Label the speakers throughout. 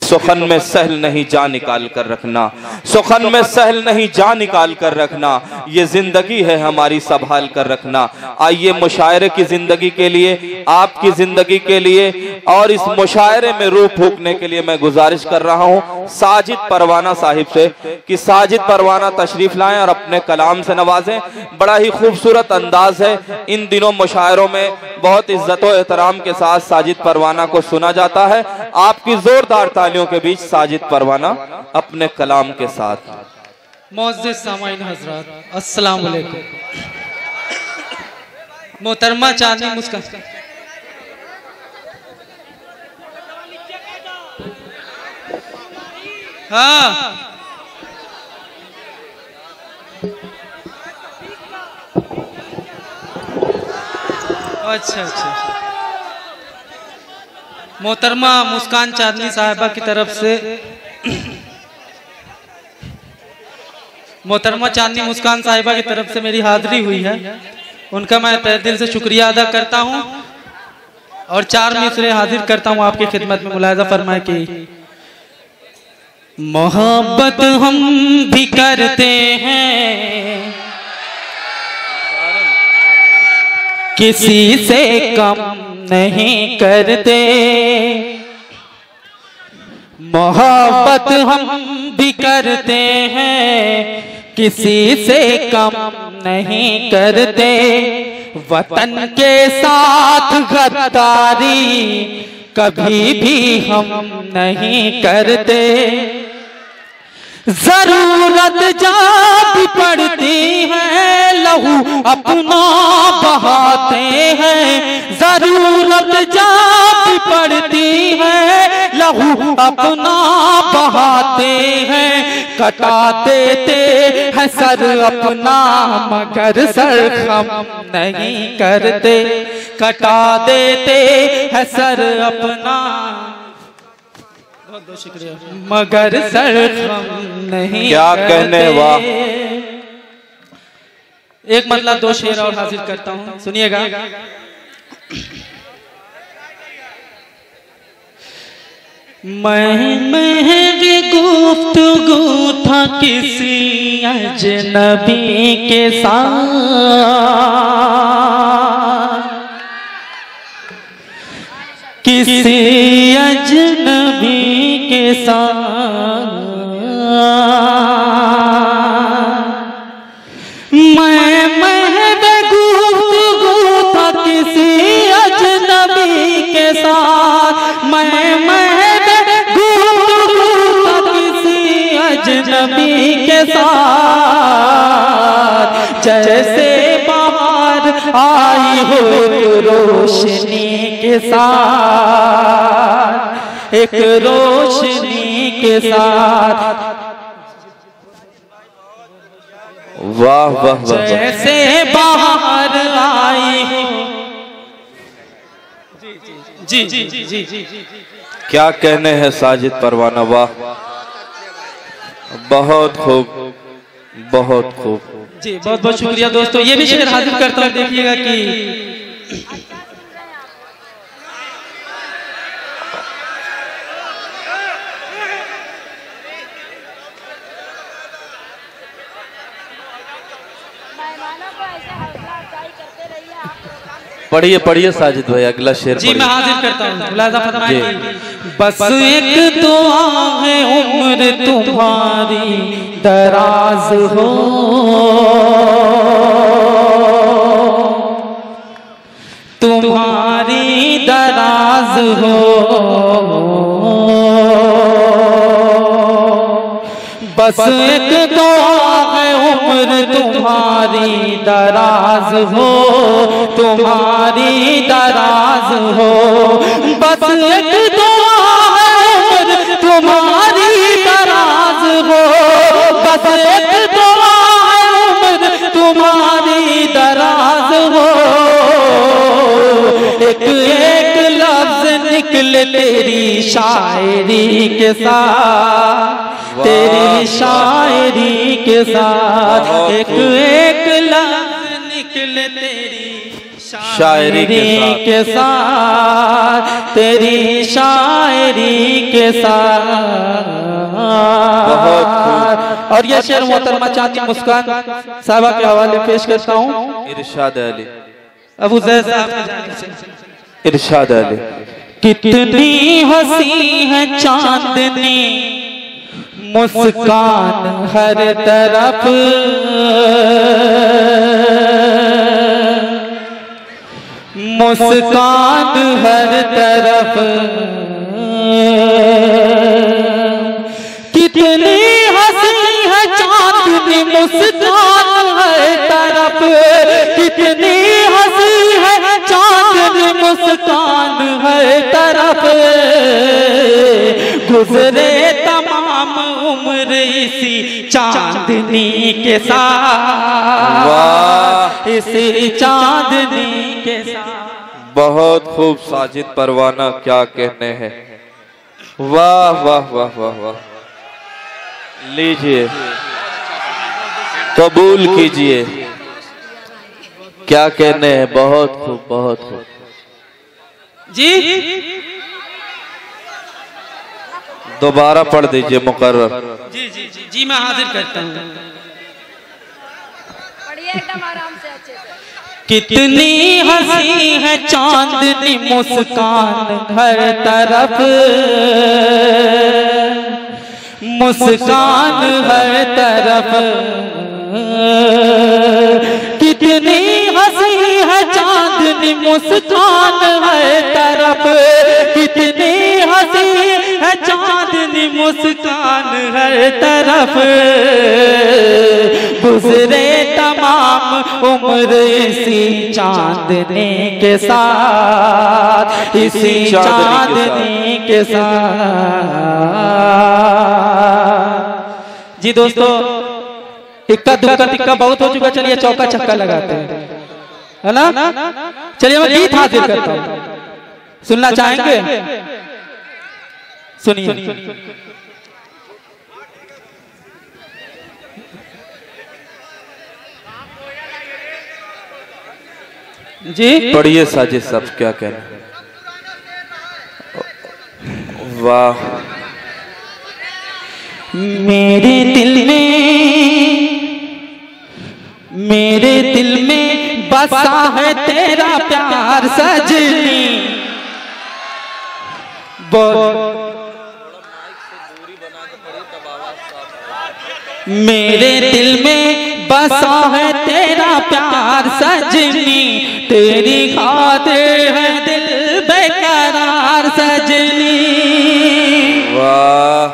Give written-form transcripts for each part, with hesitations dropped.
Speaker 1: सुखन में सहल नहीं जा निकाल कर रखना, सुखन में सहल नहीं जा निकाल कर रखना, ये जिंदगी है हमारी संभाल कर रखना। आइए मुशायरे की जिंदगी के लिए, आपकी जिंदगी के लिए और इस मुशायरे में रूह फूंकने के लिए मैं गुजारिश कर रहा हूँ साजिद परवाना साहिब से कि साजिद परवाना तशरीफ लाएं और अपने कलाम से नवाजें। बड़ा ही खूबसूरत अंदाज है, इन दिनों मुशायरों में बहुत इज्जत और एहतराम के साथ साजिद परवाना को सुना जाता है। आपकी जोरदार तालियों के बीच साजिद परवाना अपने कलाम के साथ।
Speaker 2: मोअज़्ज़िज़ सामाईन हज़रात, अस्सलाम वालेकुम। मोहतरमा चांदनी मुस्कान, हाँ अच्छा अच्छा। मोहतरमा मुस्कान चांदनी साहिबा की तरफ से, मोहतरमा चांदनी मुस्कान साहिबा की तरफ से मेरी हाजिरी हुई है, उनका मैं तहे दिल से शुक्रिया अदा करता हूं और 4 मिसरे हाजिर करता हूं आपकी खिदमत में। मुलाहिजा फरमाए कि मोहब्बत हम भी करते हैं, किसी से कम नहीं करते। मोहब्बत हम भी करते हैं, किसी से कम नहीं करते। वतन के साथ गद्दारी कभी भी हम नहीं करते। जरूरत जब पड़ती है लहू अपना बहाते हैं। जरूरत जब पड़ती है लहू अपना बहाते हैं। कटा देते हैं सर अपना मगर सर हम नहीं करते। कटा देते हैं सर अपना बहुत शुक्रिया मगर सर हम नहीं।
Speaker 1: क्या कहने वाह।
Speaker 2: एक मतलब 2 शेर और हाजिर करता हूँ, सुनिएगा। महज़ गुफ्तगू था किसी अजनबी के साथ, किसी अजनबी के साथ। मैं महज़ गुफ्तगू था किसी अजनबी के साथ। मैं महज़ गुफ्तगू था किसी अजनबी के साथ। जैसे बाहर आई हो रोशनी के साथ, एक रोशनी के साथ।
Speaker 1: वाह वाह वाह।
Speaker 2: जैसे बाहर आई हो। जी जी जी जी जी।
Speaker 1: क्या कहने हैं साजिद परवाना, वाह, बहुत खूब बहुत खूब।
Speaker 2: जी बहुत बहुत शुक्रिया दोस्तों। ये भी शेर हाजिर करता हूँ, देखिएगा कि
Speaker 1: पढ़िए पढ़िए साजिद भाई अगला शेर।
Speaker 2: जी मैं हाजिर करता हूँ, मुलाहिजा फरमाइए। बस एक दुआ है उम्र तुम्हारी दराज हो, तुम्हारी दराज हो। बस एक दुआ है उम्र तुम्हारी दराज हो, तुम्हारी दराज हो। बस एक दुआ है उम्र तुम्हारी दराज हो। बस एक दुआ है उम्र तुम्हारी दराज हो। एक एक लफ्ज निकले तेरी शायरी के साथ, तेरी शायरी के साथ। एक एक लफ्ज निकले तेरी शायरी
Speaker 1: शायरी के
Speaker 2: साथ तेरी शायरी के साथ।
Speaker 1: बहुत
Speaker 2: और ये शेर मोहतरमा चांदी मुस्कान साहबा के हवाले पेश करता हूँ।
Speaker 1: इरशाद अली
Speaker 2: अबू ज़ैद साहब।
Speaker 1: इरशाद अली।
Speaker 2: कितनी हंसी है चांदनी मुस्कान हर तरफ, मुस्कान हर तरफ। कितनी हंसी है चांदनी मुस्कान हर तरफ, कितनी हंसी है चांदनी मुस्कान हर तरफ। गुजरे तमाम उम्र इसी चांदनी के साथ, इसी चांदनी के साथ।
Speaker 1: बहुत खूब साजिद परवाना, क्या कहने हैं। वाह वाह वाह वाह वाह। लीजिए, कबूल कीजिए, क्या कहने हैं। बहुत खूब, बहुत खूब
Speaker 2: जी।
Speaker 1: दोबारा पढ़ दीजिए मुकर्रर।
Speaker 2: जी जी जी जी, मैं हाजिर करता हूँ।
Speaker 3: पढ़िए एकदम आराम से, अच्छे से।
Speaker 2: कितनी हंसी है चांदनी मुस्कान हर तरफ, मुस्कान हर तरफ। कितनी हंसी है चांदनी मुस्कान हर तरफ, कितनी हंसी है चांदनी मुस्कान हर तरफ। गुजरे तमाम उम्र इसी चांदनी के साथ, इसी चांदनी के साथ। जी दोस्तों, इक्का दुक्का तिक्का बहुत हो चुका, चलिए चौका छक्का लगाते हैं, है ना। चलिए मैं गीत हाजिर करता हूँ, सुनना चाहेंगे? सुनिए। जी
Speaker 1: पढ़िए साजिद साहब, क्या कहना। वाह।
Speaker 2: मेरे दिल में बसा है तेरा प्यार सजनी। मेरे दिल में बसा है तेरा प्यार सजनी, तेरी खातिर है दिल बेकरार सजनी।
Speaker 1: वाह।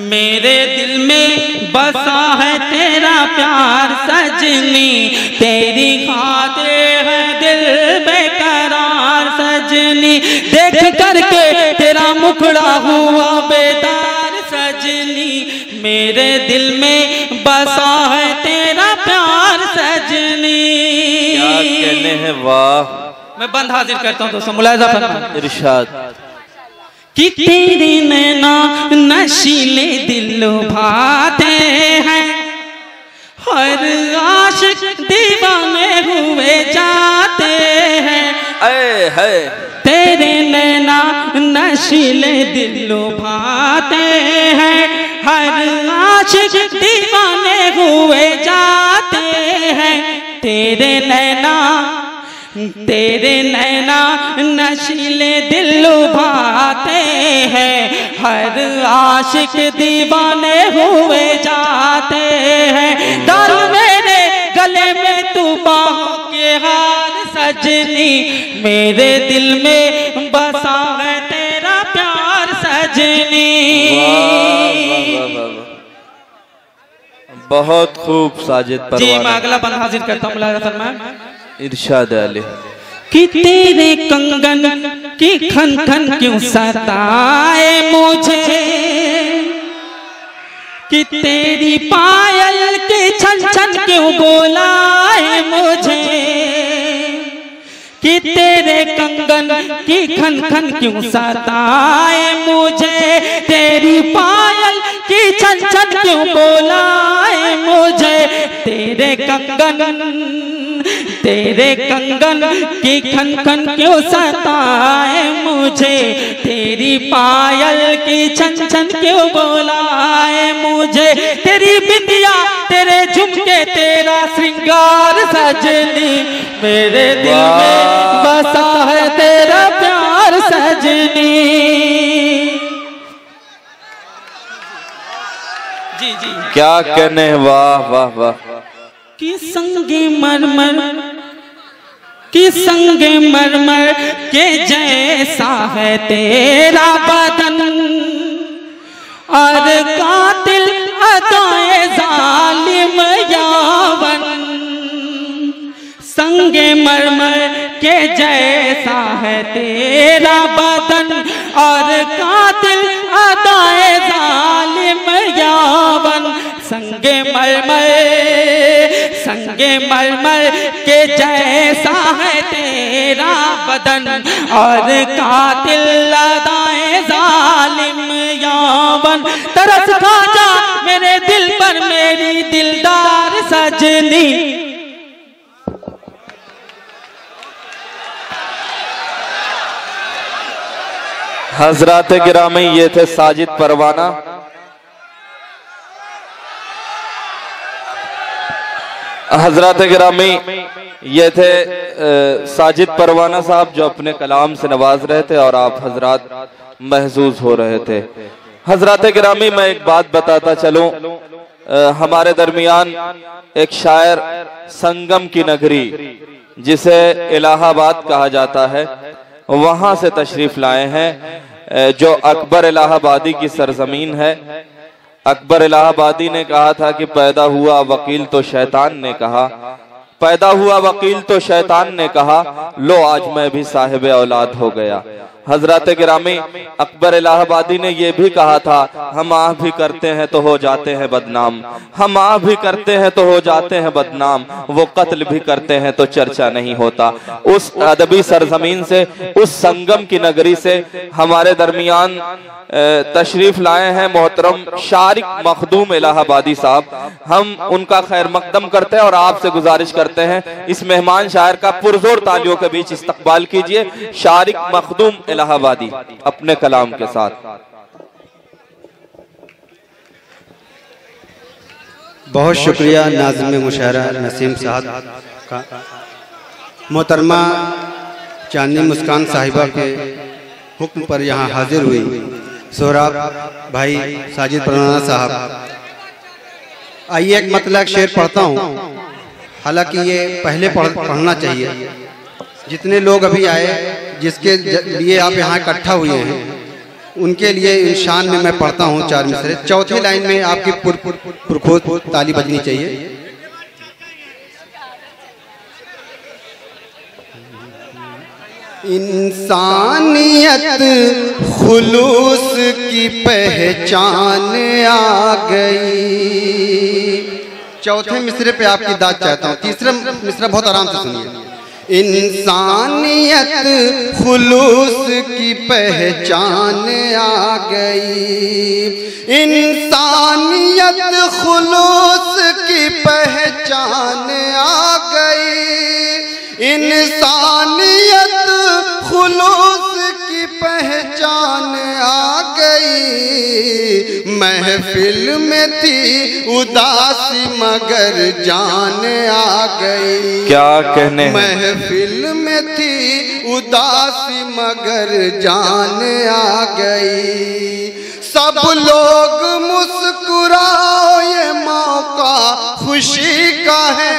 Speaker 2: मेरे दिल में बसा है तेरा प्यार सजनी, तेरी खातिर है दिल बेकरार सजनी। देख करके तेरा मुखड़ा हुआ बेदार सजनी, मेरे दिल में बसा है तेरा प्यार सजनी।
Speaker 1: क्या कहने हैं। वाह।
Speaker 2: मैं बंद हाजिर करता हूँ दोस्तों, मुलाहिजा फरमाएं।
Speaker 1: इरशाद।
Speaker 2: कि तेरे नैना नशीले दिल भाते हैं, हर आशिक दीवाने हुए जाते हैं।
Speaker 1: है
Speaker 2: तेरे नैना नशीले दिल भाते हैं, हर आशिक दीवाने हुए जाते हैं। तेरे नैना नशीले दिल लुभाते हैं, हर आशिक दीवाने हुए जाते हैं। डाल मेरे गले में तू बाहों के हार सजनी, मेरे दिल में बसा है तेरा प्यार सजनी।
Speaker 1: बहुत खूब साजिद परवाना।
Speaker 2: जी मैं अगला बंद हाजिर करता हूँ, मुलाहिजा फरमाएं।
Speaker 1: इरशाद अली।
Speaker 2: कि तेरे कंगन की खन खन क्यों सताए मुझे, कि तेरी पायल के छन छन क्यों बोलाए मुझे, कि तेरे कंगन की खन खन क्यों सताए मुझे, तेरी पायल की की छन छन क्यों बोलाए मुझे, तेरे कंगन की खन खन क्यों सताए मुझे, तेरी पायल की छन छन क्यों बोलाए मुझे, तेरी बिंदिया तेरे झुमके तेरा श्रृंगार सजनी, मेरे दिल में बसा है तेरा प्यार सजनी। जी जी
Speaker 1: क्या कहने, वाह वाह वाह।
Speaker 2: कि संगे मरमर के जैसा है तेरा बदन, और कातिल अदाए जालिम यावन, संगे मरमर के जैसा है तेरा बदन, और कातिल अदाए जालिम यावन, संगे मरमर के जैसा है तेरा बदन, और कातिल अदाए जालिम यावन, तरस खा जा मेरे दिल पर मेरी दिलदार सजनी।
Speaker 1: हजरात गिरामी, ये थे साजिद परवाना। हजरात गिरामी, ये थे साजिद परवाना साहब जो अपने कलाम से नवाज रहे थे और आप हजरात महसूस हो रहे थे। हजरात गिरामी, मैं एक बात बताता चलूं, हमारे दरमियान एक शायर संगम की नगरी जिसे इलाहाबाद कहा जाता है, वहां से तशरीफ लाए हैं, जो अकबर इलाहाबादी की सरजमीन है। अकबर इलाहाबादी ने कहा था कि पैदा हुआ वकील तो शैतान ने कहा, पैदा हुआ वकील तो शैतान ने कहा, लो आज मैं भी साहिब औलाद हो गया। हजरत गिरामी, अकबर इलाहाबादी ने यह भी कहा था, हम आह भी करते हैं तो हो जाते हैं बदनाम, हम आह भी करते हैं तो हो जाते हैं बदनाम, वो कत्ल भी करते हैं तो चर्चा नहीं होता। उस अदबी सरजमीन से, उस संगम की नगरी से हमारे दरमियान तशरीफ लाए हैं मोहतरम शारिक मखदूम इलाहाबादी साहब। हम उनका खैर मकदम करते हैं और आपसे गुजारिश करते हैं इस मेहमान शायर का पुरजोर तालियों के बीच इस्तकबाल कीजिए। शारिक मखदूम इलाहाबादी अपने कलाम के साथ।
Speaker 4: बहुत शुक्रिया नाज़िम मुशायरा नसीम साहब का। मोहतरमा चांदनी मुस्कान साहिबा के हुक्म पर यहाँ हाजिर हुई सोहराब भाई साजिद परवाना साहब। आइए एक मतलब शेर पढ़ता हूँ, हालांकि ये पहले पढ़ना चाहिए। जितने लोग अभी आए, जिसके लिए आप यहाँ इकट्ठा हुए हैं, उनके लिए इन शान में मैं पढ़ता हूँ चार मिसरे। चौथी लाइन में आपकी पुरखोज ताली बजनी चाहिए। इंसानियत खुलूस की पहचान आ गई। चौथे मिसरे पे आपकी दाद चाहता हूँ, तीसरा मिसरा बहुत आराम से सुनिए। इंसानियत खुलूस की पहचान आ गई, इंसानियत खुलूस की पहचान आ गई, इंसानियत खुलूस की पहचान आ गई। महफिल में थी उदासी मगर जान आ गई।
Speaker 1: क्या कहने,
Speaker 4: महफिल में थी उदासी मगर जान आ गई। सब लोग मुस्कुराओ ये मौका खुशी का है,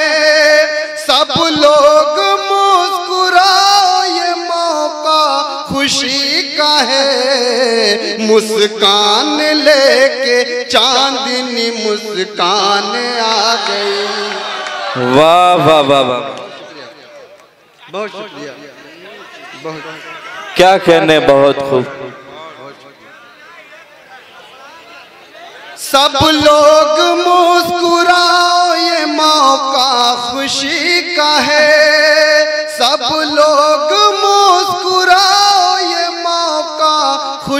Speaker 4: सब लोग मुस्कुराओ ये मौका खुशी का है। मुस्कान लेके चांदनी मुस्कान आ गई।
Speaker 1: वाह वाह वाह वाह,
Speaker 4: बहुत शुक्रिया, बहुत
Speaker 1: क्या कहने, बहुत खूब।
Speaker 4: सब लोग मुस्कुराओ ये मौका खुशी का है, सब लोग मुस्कुराओ ये मौका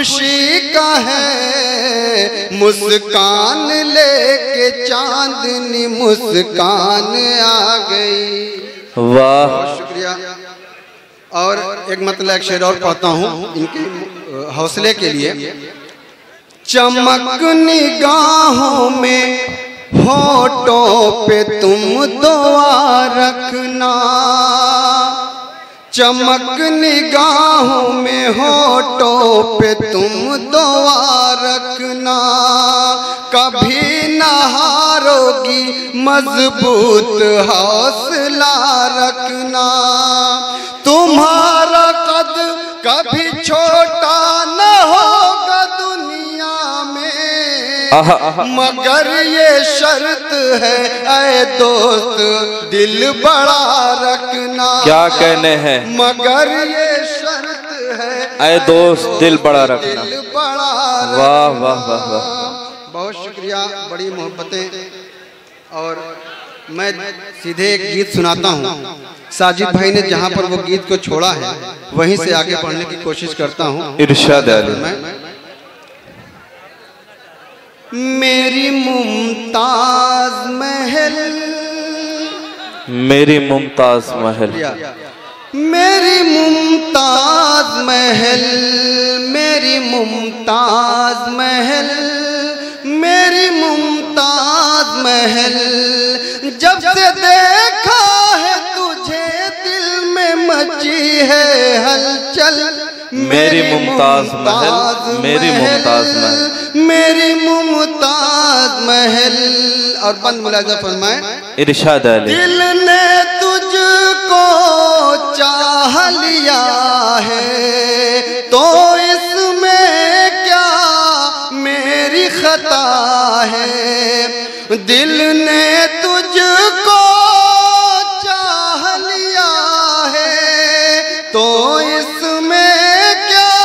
Speaker 4: खुशी का है, मुस्कान लेके चांदनी मुस्कान आ गई।
Speaker 1: वाह,
Speaker 4: बहुत शुक्रिया। और एक मतलब एक शेर और पढ़ता हूँ इनके हौसले के लिए। चमक निगाहों में होठों पे तुम दुआ रखना, चमक निगाहों में होठों पे तुम दुआ रखना, कभी न हारोगी मजबूत हौसला रखना, तुम्हारा कद कभी छोटा न होगा दुनिया में, मगर ये शर्त है ऐ दोस्त दिल बड़ा रखना।
Speaker 1: क्या कहने हैं,
Speaker 4: मगर ये शर्त है
Speaker 1: ऐ दोस्त दिल बड़ा रखना।
Speaker 4: दिल बड़ा
Speaker 1: वाह वाह वाह वाह,
Speaker 4: बहुत शुक्रिया, बड़ी मोहब्बतें। और मैं सीधे एक गीत सुनाता हूँ। साजिद भाई ने जहाँ पर वो गीत को छोड़ा है वहीं से आगे पढ़ने की कोशिश करता हूँ।
Speaker 1: इरशाद आली।
Speaker 4: मेरी मुमताज महल,
Speaker 1: मेरी मुमताज महल,
Speaker 4: मेरी मुमताज महल, मेरी मुमताज महल, मेरी मुमताज महल, जब से देखा है तुझे दिल में मची है हलचल।
Speaker 1: मेरी मुमताज महल, मेरी मुमताज महल,
Speaker 4: मेरी मुमताज महल। और बंद मुलाजा फरमाए।
Speaker 1: इरशाद आली।
Speaker 4: दिल ने तुझको चाह लिया है तो इसमें क्या मेरी खता है, दिल ने तुझको चाह लिया है तो इसमें क्या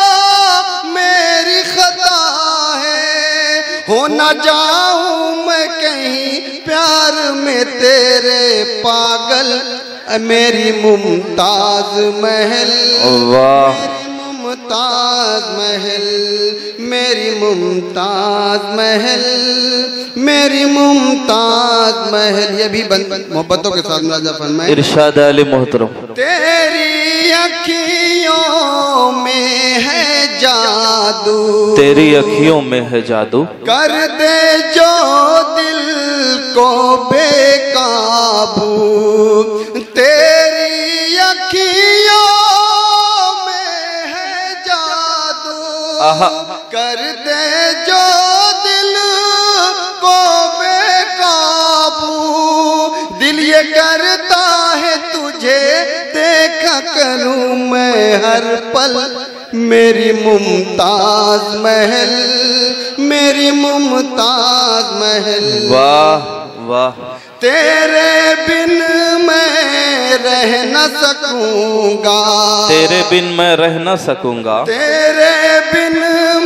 Speaker 4: मेरी खता है, हो न जाऊं मैं कहीं प्यार में तेरे पागल, मेरी मुमताज महल।
Speaker 1: वाह,
Speaker 4: मुमताज महल, मेरी मुमताज महल, मेरी मुमताज महल। ये भी मोहब्बतों के साथ मुलाजा फरमाए।
Speaker 1: इरशाद आली मोहतरम।
Speaker 4: तेरी अखियों में है जादू,
Speaker 1: तेरी अखियों में है जादू,
Speaker 4: कर दे जो दिल को बेकाबू, तेरी अखियों में है जादू, कर दे जो दिल को बेकाबू, दिल ये करता है तुझे देखा करूं मैं हर पल, मेरी मुमताज महल, मेरी मुमताज महल।
Speaker 1: वाह वाह,
Speaker 4: तेरे बिन मैं रह न सकूंगा,
Speaker 1: तेरे बिन मैं रह न सकूंगा,
Speaker 4: तेरे बिन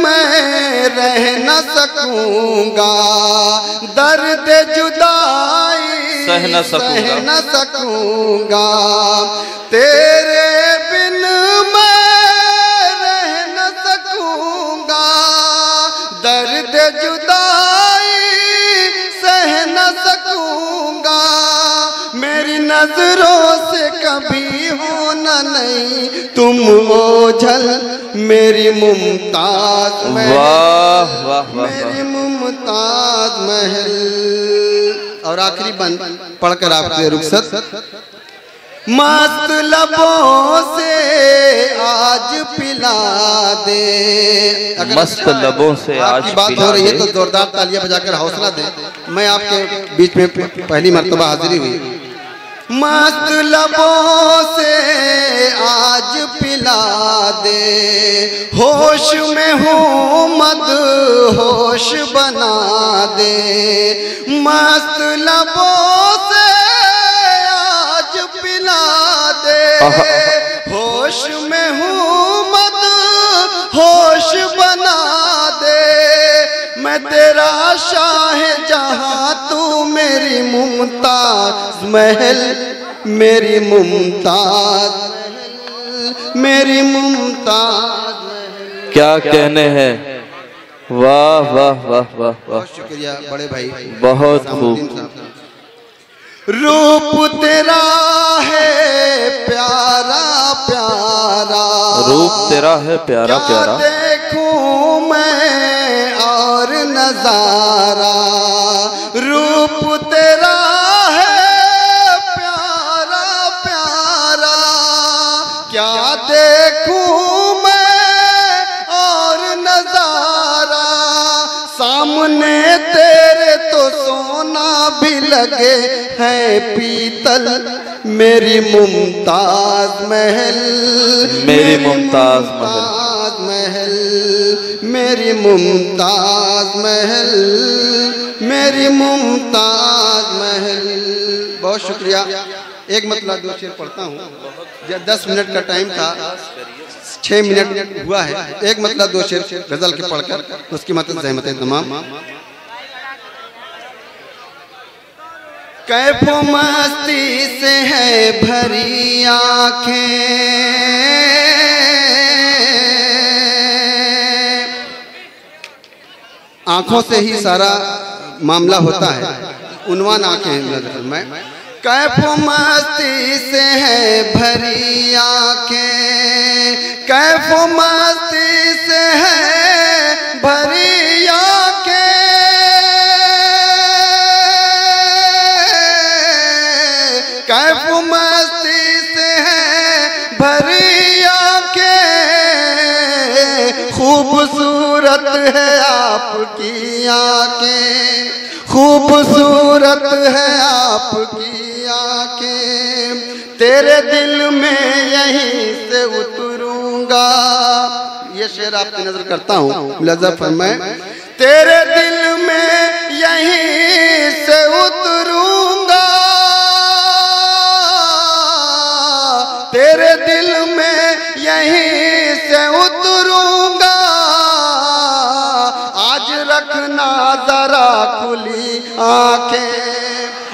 Speaker 4: मैं रह न सकूंगा, दर्द जुदाई
Speaker 1: सह न
Speaker 4: सकूंगा, तेरे बिन मैं रह न सकूंगा, दर्द जुदाई सह न सकूंगा, मेरी नजरों से कभी होना नहीं तुम ओझल, मेरी मुमताज महल।
Speaker 1: वाह वाह वाह,
Speaker 4: मेरी मुमताज महल। और आखिरी बंद पढ़कर आपसे रुखसत। मस्त लबों से आज पिला दे, अगर
Speaker 1: मस्त लबों से आज
Speaker 4: आपकी बात हो रही है तो जोरदार तालियां बजाकर हौसला दे। मैं आपके बीच में पहली मर्तबा हाजिरी हुई। मस्त लबों से आज पिला दे, होश में हूँ मद होश बना दे, मस्त लबों से आज पिला दे, होश में हूँ मद होश बना दे, मैं तेरा शाह जहां तू मेरी मुमताज महल, मेरी मुमताज, मेरी मुमताज।
Speaker 1: क्या कहने हैं। वाह वाह वाह वाह वाह,
Speaker 4: बहुत शुक्रिया बड़े भाई,
Speaker 1: बहुत खूब।
Speaker 4: रूप तेरा है प्यारा प्यारा,
Speaker 1: रूप तेरा है प्यारा प्यारा,
Speaker 4: देखूं मैं और नजारा। रूप तेरा है प्यारा प्यारा, क्या देखूं मैं और नजारा। सामने तेरे तो सोना भी लगे है पीतल, मेरी मुमताज महल,
Speaker 1: मेरी मुमताज
Speaker 4: महल, मेरी मुमताज महल, मेरी मुमताज महल। बहुत शुक्रिया। एक मतलब 2 शेर पढ़ता हूँ। जब 10 मिनट का टाइम था, 6 मिनट हुआ है। एक मतलब 2 शेर गजल के पढ़कर उसकी मतलब जहमत तमाम। कैफो मस्ती से है भरी आँखें, आँखों से ही सारा मामला होता है। उन्वान आँखें में कैफो मस्ती से है भरी आँखें, कैफो मस्ती से है भरी आँखें। कैफो मस्ती से है भरी आँखें, खूबसूरत है आपकी आँखें, खूबसूरत है आपकी आँखें। तेरे दिल में यहीं से उतरूंगा। ये शेर आपकी नजर करता हूँ, मुलाज़ा फरमाएं। तेरे दिल में यहीं से उतरूंगा, तेरे दिल में यहीं से उतरूंगा। आज रखना जरा खुली आंखें,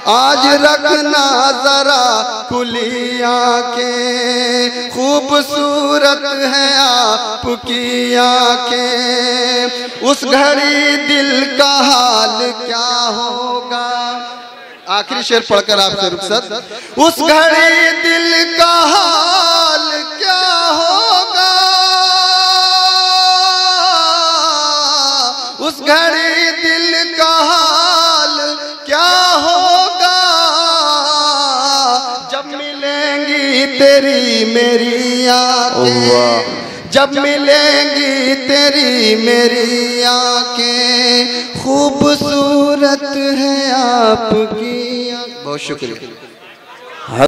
Speaker 4: आज रखना जरा खुली आंखें। खूबसूरत है आपकी आंखें, उस घड़ी दिल का हाल क्या होगा। आखिरी शेर पढ़कर आपसे रुखसत। उस घड़ी दिल का हाल क्या होगा, उस घड़ी दिल का हाल क्या होगा। जब मिलेंगी तेरी मेरी आँखें, जब मिलेंगी तेरी मेरी आँखें। खूबसूरत है आपकी। बहुत शुक्रिया।